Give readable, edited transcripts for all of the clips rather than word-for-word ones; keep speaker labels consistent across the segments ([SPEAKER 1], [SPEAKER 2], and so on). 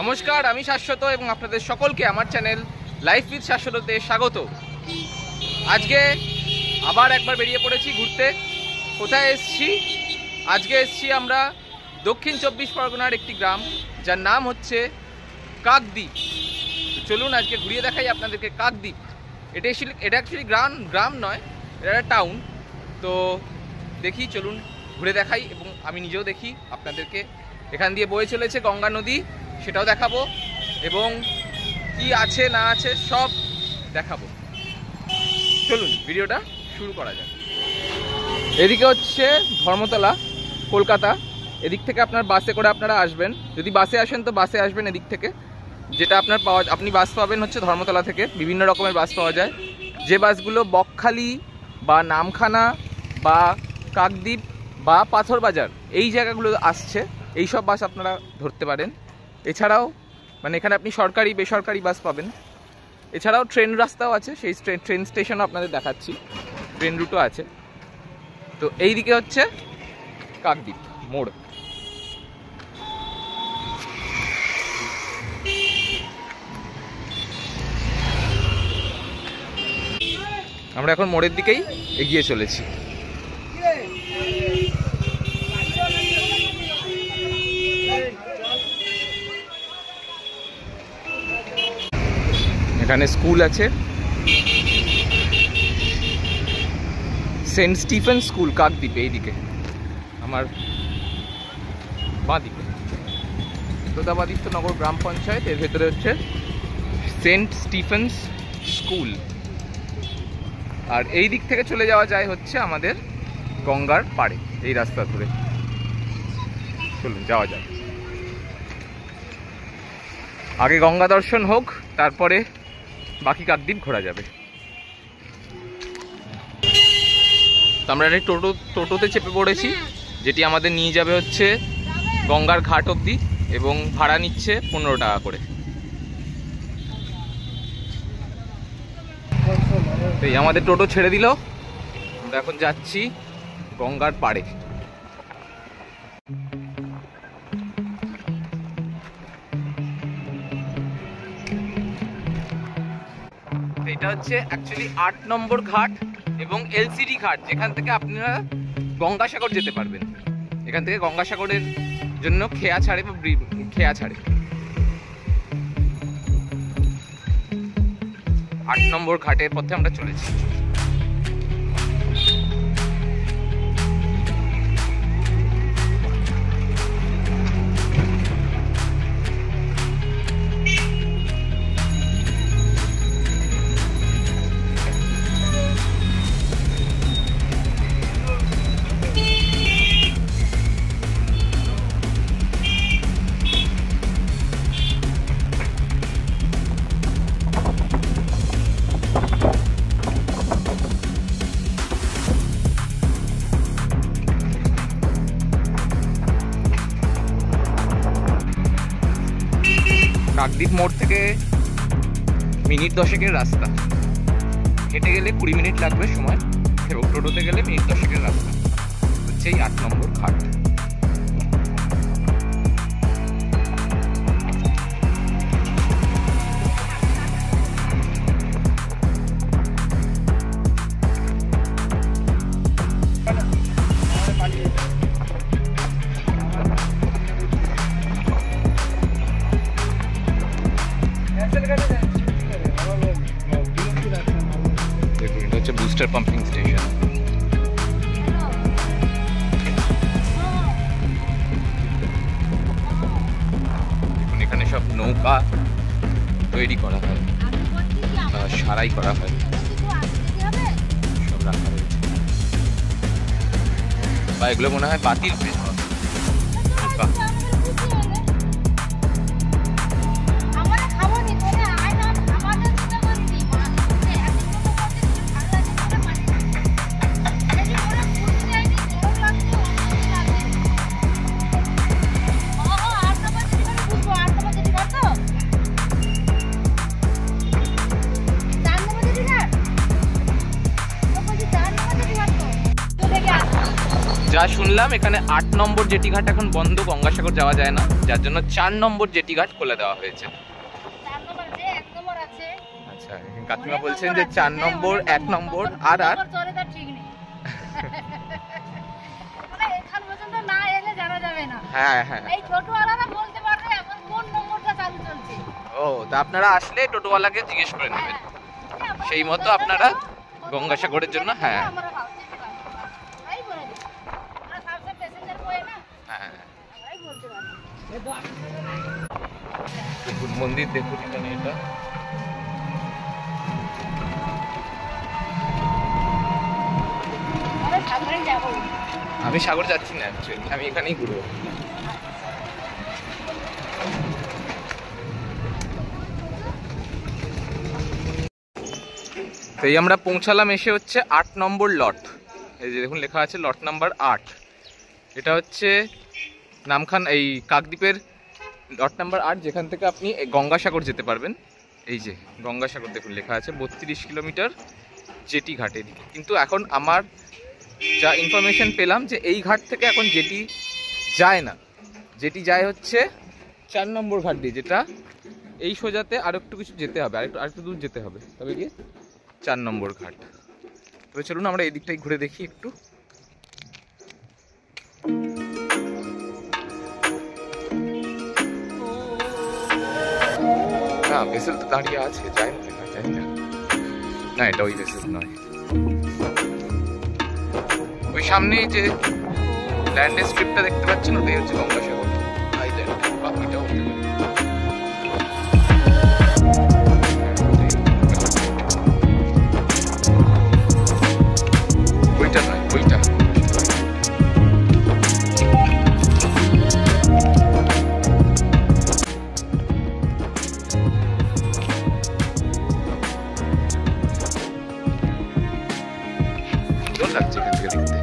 [SPEAKER 1] নমস্কার, আমি শাশ্বত এবং আপনাদের সকলকে আমার চ্যানেল লাইফ উইথ শাশ্বততে স্বাগত। আজকে আবার একবার বেরিয়ে পড়েছি ঘুরতে। কোথায় এসছি? আজকে এসছি আমরা দক্ষিণ চব্বিশ পরগনার একটি গ্রাম, যার নাম হচ্ছে কাকদ্বীপ। চলুন আজকে ঘুরিয়ে দেখাই আপনাদেরকে কাকদ্বীপ। এটা অ্যাকচুয়ালি গ্রাম নয়, এটা একটা টাউন। তো দেখি, চলুন ঘুরে দেখাই এবং আমি নিজেও দেখি আপনাদেরকে। এখান দিয়ে বয়ে চলেছে গঙ্গা নদী, সেটাও দেখাবো এবং কি আছে না আছে সব দেখাবো। চলুন ভিডিওটা শুরু করা যাক। এদিকে হচ্ছে ধর্মতলা, কলকাতা। এদিক থেকে আপনার বাসে করে আপনারা আসবেন। যদি বাসে আসেন তো বাসে আসবেন এদিক থেকে। যেটা আপনি বাস পাবেন হচ্ছে ধর্মতলা থেকে। বিভিন্ন রকমের বাস পাওয়া যায়, যে বাসগুলো বকখালি বা নামখানা বা কাকদ্বীপ বা পাথরবাজার এই জায়গাগুলো আসছে, এই সব বাস আপনারা ধরতে পারেন। এছাড়াও এখানে আপনি সরকারি বেসরকারি বাস পাবেন। এছাড়াও ট্রেন রাস্তাও আছে, সেই ট্রেন স্টেশনও আপনাদের দেখাচ্ছি, ট্রেন রুটও আছে। তো এই দিকে হচ্ছে কাকদ্বীপ মোড়। আমরা এখন মোড়ের দিকেই এগিয়ে চলেছি। এখানে স্কুল আছে, সেন্ট স্টিফেন স্কুল কাকদ্বীপে। এইদিকে আমার বাঁদিকে নগর গ্রাম পঞ্চায়েত, এর ভেতরে হচ্ছে সেন্ট স্টিফেন্স স্কুল। আর এই দিক থেকে চলে যাওয়া যায় হচ্ছে আমাদের গঙ্গার পাড়ে, এই রাস্তা ধরে। চলুন যাওয়া যায়। আগে গঙ্গা দর্শন হোক, তারপরে বাকি কাকদ্বীপ ঘোরা যাবে। তো আমরা একটা টোটোতে চেপে পড়েছি, যেটি আমাদের নিয়ে যাবে হচ্ছে গঙ্গার ঘাট অবধি এবং ভাড়া নিচ্ছে 15 টাকা করে। এই আমাদের টোটো ছেড়ে দিল, আমরা এখন যাচ্ছি গঙ্গার পাড়ে। এটা হচ্ছে অ্যাকচুয়ালি 8 নম্বর ঘাট এবং এলসিডি ঘাট, যেখান থেকে আপনারা গঙ্গাসাগর যেতে পারবেন। এখান থেকে গঙ্গাসাগরের জন্য খেয়া ছাড়ে 8 নম্বর ঘাটের পথে আমরা চলেছি। কাকদ্বীপ মোড় থেকে মিনিট 10-এর রাস্তা, হেঁটে গেলে 20 মিনিট লাগবে সময়, এবং টোটোতে গেলে মিনিট 10-এর রাস্তা। হচ্ছে এই 8 নম্বর ঘাট। দেখুন, এটা হচ্ছে বুস্টার পাম্পিং স্টেশন। দেখুন, এখানে সব নৌকা তৈরি করা হয়, সারাই করা হয়, সব রাখা রয়েছে। বা এগুলো মনে হয় বাতিল নৌকা। যা শুনলাম এখানে 8 নম্বর জেটি ঘাট এখন বন্ধ, গঙ্গাসাগর যাওয়া যায় না, যার জন্য 4 নম্বর জেটি ঘাট খুলে দেওয়া হয়েছে। আচ্ছা, কাকিমা বলছেন যে 4 নম্বর, 1 নম্বর আর হ্যাঁ হ্যাঁ। ও, তা আপনারা আসলে টোটোওয়ালাকে জিজ্ঞেস করে নেবেন, সেই মতো আপনারা গঙ্গাসাগরের জন্য। হ্যাঁ মন্দির দেখুন এখানে, এটা আমি সাগর যাচ্ছি না, আমি এখানেই ঘুরবো। এই আমরা পৌঁছালাম, এসে হচ্ছে 8 নম্বর লট। এই যে দেখুন লেখা আছে লট নাম্বার 8। এটা হচ্ছে নামখান এই কাকদ্বীপের লট নাম্বার 8, যেখান থেকে আপনি গঙ্গাসাগর যেতে পারবেন। এই যে গঙ্গাসাগর দেখুন লেখা আছে 32 কিলোমিটার জেটি ঘাটের দিকে। কিন্তু এখন আমার যা ইনফরমেশন পেলাম যে এই ঘাট থেকে এখন জেটি যায় না, জেটি যায় হচ্ছে 4 নম্বর ঘাট দিয়ে, যেটা এই সোজাতে আর একটু কিছু যেতে হবে, আরেকটু দূর যেতে হবে, তবে গিয়ে 4 নম্বর ঘাট। তবে চলুন আমরা এই দিকটাই ঘুরে দেখি একটু। না, ভেসেল তো দাঁড়িয়ে আছে, যায় না, জানি না। না, এটা ওই ভেসেল নয়। ওই সামনে যে ল্যান্ডের স্ট্রিপটা দেখতে পাচ্ছেন, ওটাই হচ্ছে গঙ্গাসাগর আইল্যান্ড। বাকিটাও হতে পারে। ওইটা নয়, ওইটা। সুন্দর লাগছে এখান থেকে দেখতে।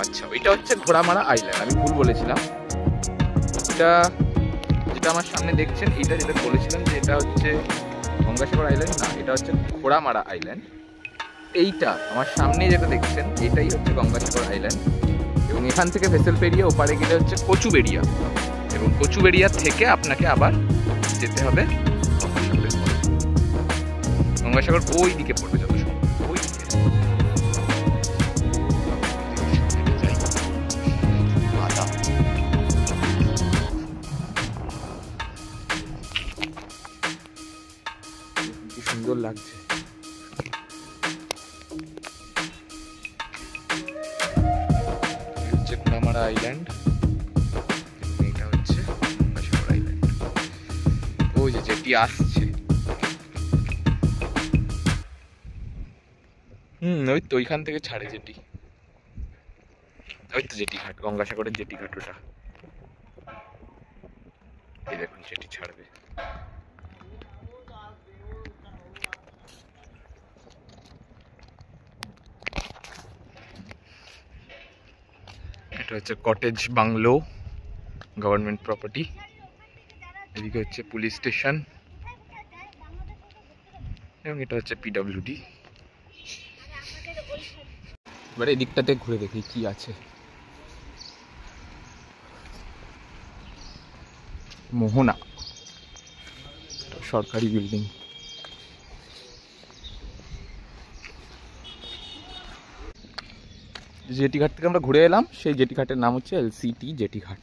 [SPEAKER 1] আচ্ছা, ওইটা হচ্ছে ঘোড়ামারা আইল্যান্ড, আমি ভুল বলেছিলাম। এটা যেটা আমার সামনে দেখছেন, এটা যেটা বলেছিলাম যে এটা হচ্ছে গঙ্গাসাগর আইল্যান্ড, না, এটা হচ্ছে ঘোড়ামারা আইল্যান্ড। এইটা আমার সামনে যেটা দেখছেন, এটাই হচ্ছে গঙ্গাসাগর আইল্যান্ড। এবং এখান থেকে ভেসেল পেরিয়ে ওপারে গেলে হচ্ছে কচুবেড়িয়া, এবং কচুবেড়িয়া থেকে আপনাকে আবার যেতে হবে গঙ্গাসাগরের পরে। গঙ্গাসাগর ওই দিকে পড়বে যত সময়, ওই দিকে। কি সুন্দর লাগছে। হচ্ছে ঘোড়ামারা আইল্যান্ড, এটা হচ্ছে গঙ্গাসাগর আইল্যান্ড। ওই যে যেটি আসছে, ওই তো ওইখান থেকে ছাড়ে যেটি, ওই তো জেটি ঘাট, গঙ্গাসাগরের জেটি ঘাট ওটা। এই দেখুন জেটি ছাড়বে। এটা হচ্ছে কটেজ বাংলো, গভর্নমেন্ট প্রপার্টি। এদিকে হচ্ছে পুলিশ স্টেশন, এবং এটা হচ্ছে পিডব্লিউডি। এবার এদিকটাতে ঘুরে দেখি কি আছে। মোহনা সরকারি বিল্ডিং। জেটি ঘাট থেকে আমরা ঘুরে এলাম, সেই জেটি ঘাটের নাম হচ্ছে এলসিটি জেটি ঘাট।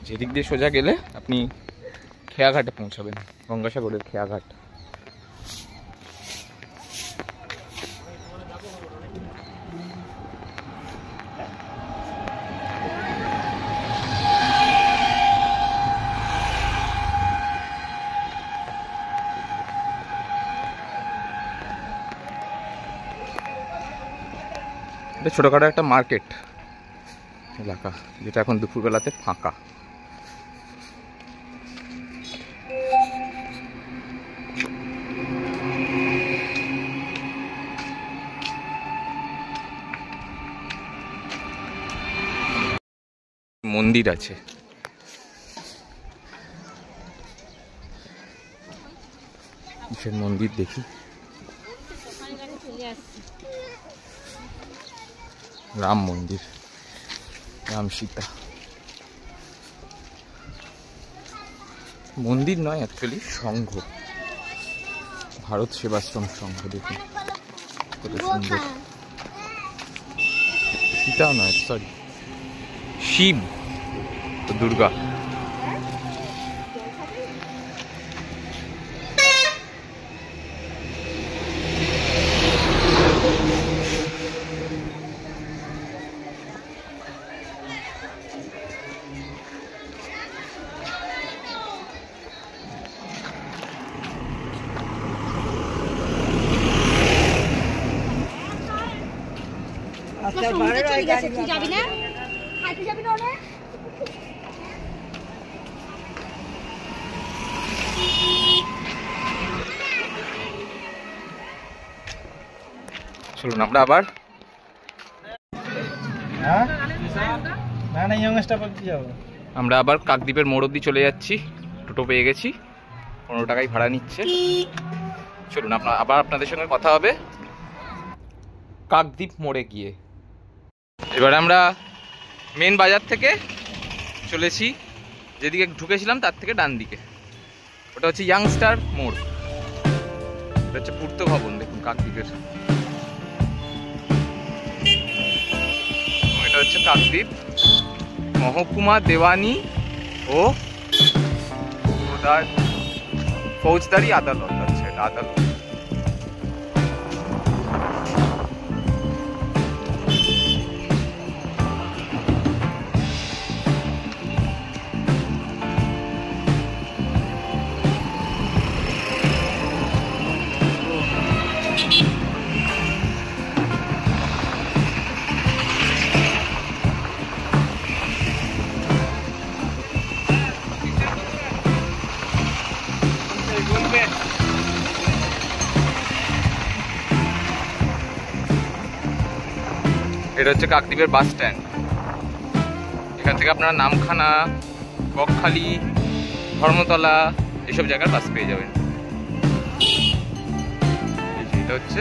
[SPEAKER 1] যেদিক দিয়ে সোজা গেলে আপনি খেয়াঘাটে পৌঁছাবেন, গঙ্গাসাগরের খেয়াঘাট। এটা ছোটোখাটো একটা মার্কেট এলাকা, যেটা এখন দুপুরবেলাতে ফাঁকা। মন্দির আছে, মন্দির দেখি। রাম মন্দির, রাম সীতা মন্দির নয়, অ্যাকচুয়ালি সংঘ, ভারত সেবাশ্রম সংঘ। দেখুন কত সুন্দর। সীতাও নয়, সরি, শিব তো দুর্গা। চলুন আমরা আবার আমরা আবার কাকদ্বীপের মোড় অব্দি চলে যাচ্ছি। টোটো পেয়ে গেছি, 15 টাকাই ভাড়া নিচ্ছে। চলুন আবার আপনাদের সঙ্গে কথা হবে কাকদ্বীপ মোড়ে গিয়ে। এবার আমরা মেন বাজার থেকে চলেছি, যেদিকে ঢুকেছিলাম তার থেকে ডান দিকে, ওটা হচ্ছে ইয়াংস্টার মোড়। এটা হচ্ছে পূর্ত ভবন, দেখুন কাকদ্বীপের। এটা হচ্ছে কাকদ্বীপ মহকুমা দেওয়ানি ও ফৌজদারি আদালত। আচ্ছা, এটা আদালত। এটা হচ্ছে কাকদ্বীপের বাস স্ট্যান্ড। এখান থেকে আপনারা নামখানা, বকখালি, ধর্মতলা এসব জায়গার বাস পেয়ে যাবেন। এটা হচ্ছে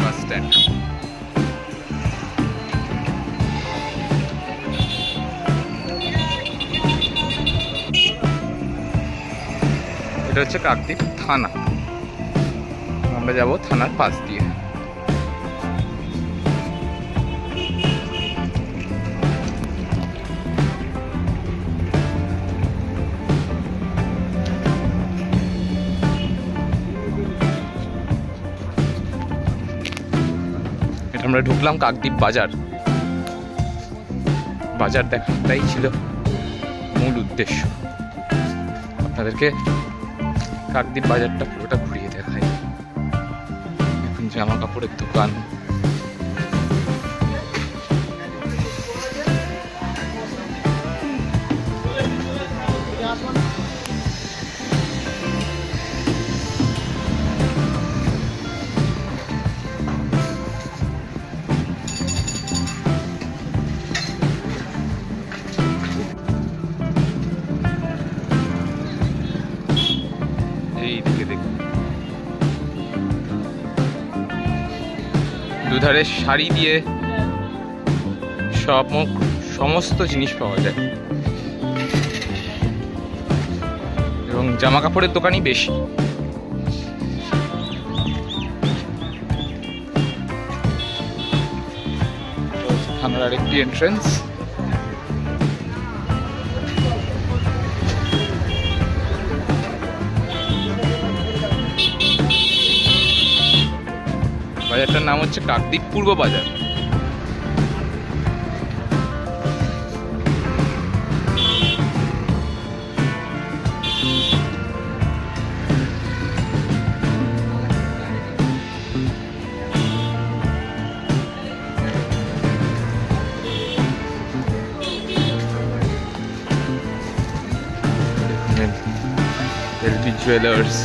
[SPEAKER 1] বাস স্ট্যান্ড। এটা হচ্ছে কাকদ্বীপ থানা। আমরা যাব থানার পাশ দিয়ে। আমরা ঢুকলাম কাকদ্বীপ বাজার। বাজার দেখাটাই ছিল মূল উদ্দেশ্য, আপনাদেরকে কাকদ্বীপ বাজারটা পুরোটা ঘুরিয়ে দেখাই। এখন জামা কাপড়ের দোকান, দুধারে শাড়ি দিয়ে সমস্ত জিনিস পাওয়া যায় এবং জামা কাপড়ের দোকানই বেশি। থানার আরেকটি এন্ট্রেন্স। বাজারটার নাম হচ্ছে কাকদ্বীপ পূর্ব বাজার। LB jewellers.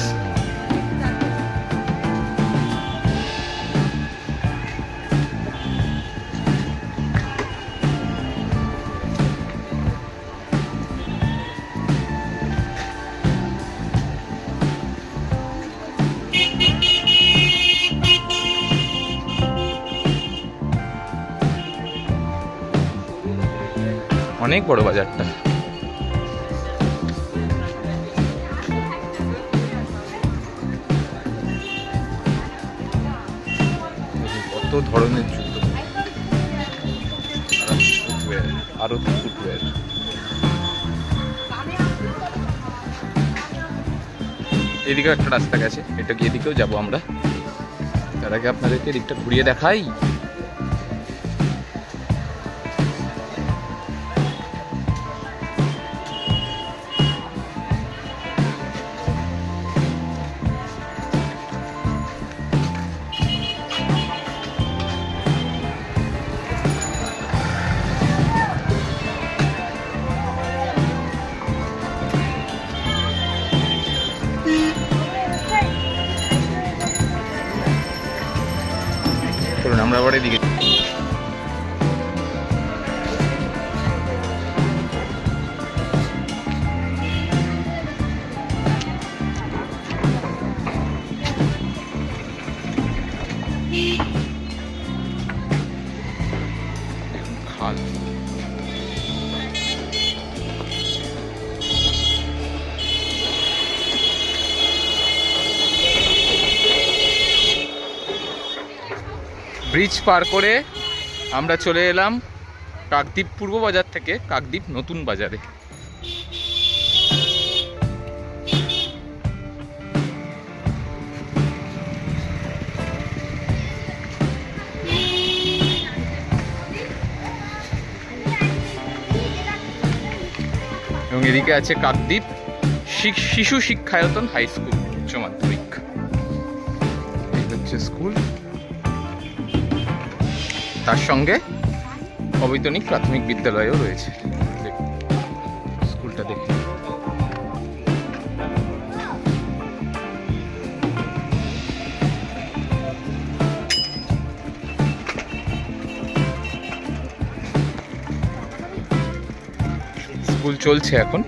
[SPEAKER 1] অনেক বড় বাজারটা। কত ধরনের জুতো, আরো ফুটওয়্যার। এদিকেও একটা রাস্তা গেছে, এটা কি এদিকেও যাবো আমরা। তার আগে আপনাদেরকে এদিকটা ঘুরিয়ে দেখাই। আমরা আবার এদিকে খাল। ব্রিজ পার করে আমরা চলে এলাম কাকদ্বীপ পূর্ব বাজার থেকে কাকদ্বীপ নতুন বাজারে। এবং এদিকে আছে কাকদ্বীপ শিশু শিক্ষায়তন হাই স্কুল উচ্চ মাধ্যমিক। এই হচ্ছে স্কুল, তার সঙ্গে অবৈতনিক প্রাথমিক বিদ্যালয়ও রয়েছে। স্কুলটা দেখে স্কুল চলছে এখন।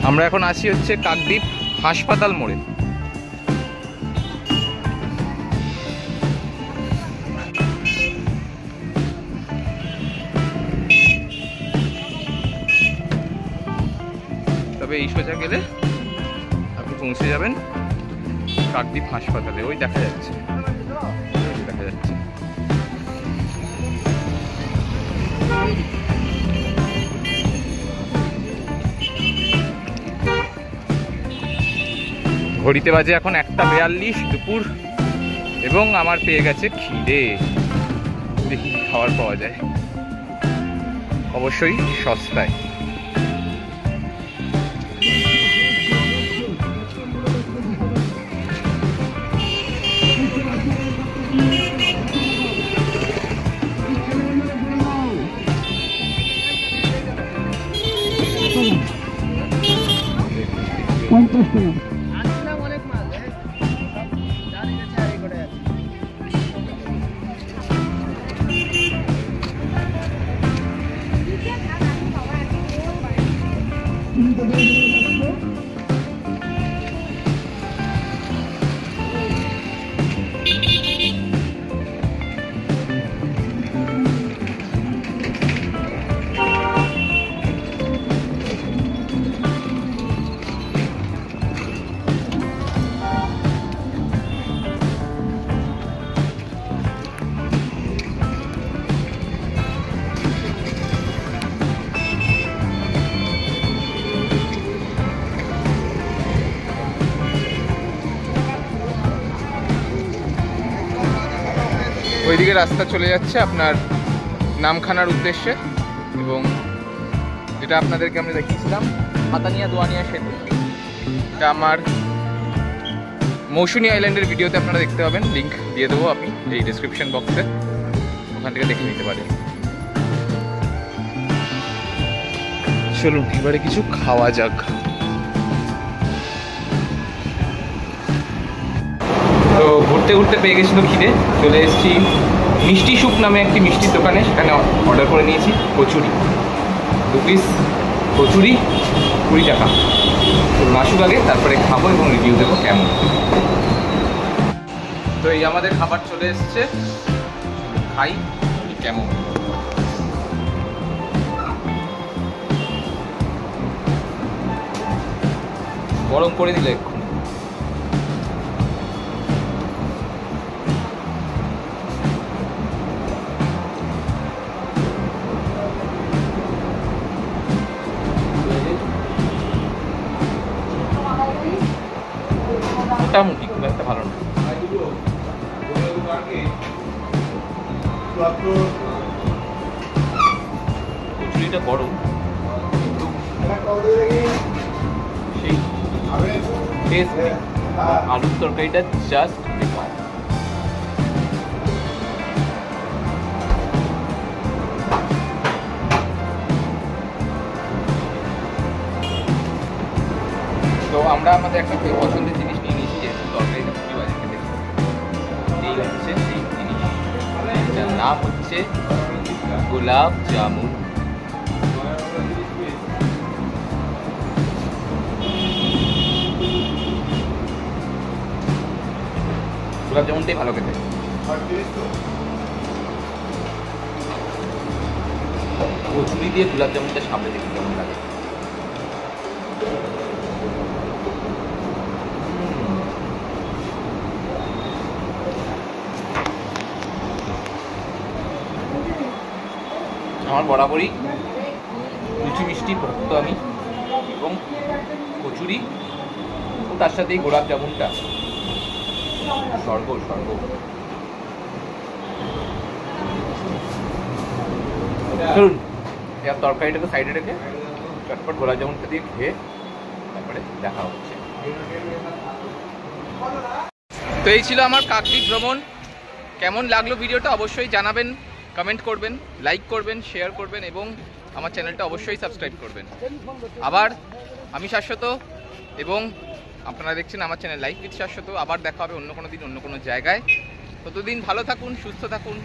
[SPEAKER 1] আমরা এখন আছি হচ্ছে কাকদ্বীপ হাসপাতাল মোড়ে। তবে এই সোজা গেলে আপনি পৌঁছে যাবেন কাকদ্বীপ হাসপাতালে। ওই দেখা যাচ্ছে, দেখা যাচ্ছে। ঘড়িতে বাজে এখন 1:42 দুপুর এবং আমার পেয়ে গেছে খিদে। দেখি খাবার পাওয়া যায়, অবশ্যই সস্তায়। ওইদিকে রাস্তা চলে যাচ্ছে আপনার নামখানার উদ্দেশ্যে, এবং যেটা আপনাদেরকে আমরা দেখিয়েছিলাম হাতানিয়া দোয়ানিয়া সেতু। এটা আমার মৌসুনী আইল্যান্ডের ভিডিওতে আপনারা দেখতে পাবেন, লিঙ্ক দিয়ে দেবো আমি এই ডেসক্রিপশন বক্সে, ওখান থেকে দেখে নিতে পারেন। চলুন এবারে কিছু খাওয়া যাক। তো ঘুরতে ঘুরতে পেয়ে গেছিলো খিদে, চলে এসেছি মিষ্টি সুপ নামে একটি মিষ্টির দোকানে, সেখানে অর্ডার করে নিয়েছি কচুরি, 2 পিস কচুরি 20 টাকা। তো মাসুক আগে তারপরে খাবো এবং রিভিউ দেবো কেমন। তো এই আমাদের খাবার চলে এসছে, খাই কেমন। গরম করে দিলে এক্ষুনি। মোটামুটি খুব একটা ভালো না। কচুরিটা গরম কিন্তু সেই টেস্ট, আলুর তরকারিটা জাস্ট বেকার। তো আমরা আমাদের একটা পছন্দের জিনিস নিয়ে নিয়েছি, যেহেতু তরকারিটা খুবই বাজে খেতে। এই হচ্ছে সেই জিনিস, এটার নাম হচ্ছে গোলাপ জামুন। গোলাপ জামুনটাই ভালো খেতে। কচুরি দিয়ে গোলাপ জামুনটা সামনে দেখতে কেমন লাগে। আমার বরাবরই লুচি মিষ্টি ভক্ত আমি, এবং কচুরি ও তার সাথে এই গোলাপ জামুনটা স্বর্গ স্বর্গ। চলুন এর তরকারিটাকে সাইডে রেখে চটপট গোলাপ জামুনটা দিয়ে খেয়ে তারপরে দেখা হচ্ছে। তো এই ছিল আমার কাকদ্বীপ ভ্রমণ। কেমন লাগলো ভিডিওটা অবশ্যই জানাবেন, কমেন্ট করবেন, লাইক করবেন, শেয়ার করবেন এবং আমার চ্যানেলটা অবশ্যই সাবস্ক্রাইব করবেন। আবার আমি শাশ্বত এবং আপনারা দেখছেন আমার চ্যানেল লাইফ উইথ শাশ্বত। আবার দেখা হবে অন্য কোনো দিন অন্য কোনো জায়গায়। ততদিন ভালো থাকুন, সুস্থ থাকুন,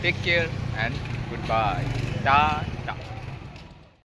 [SPEAKER 1] take care and goodbye, tata.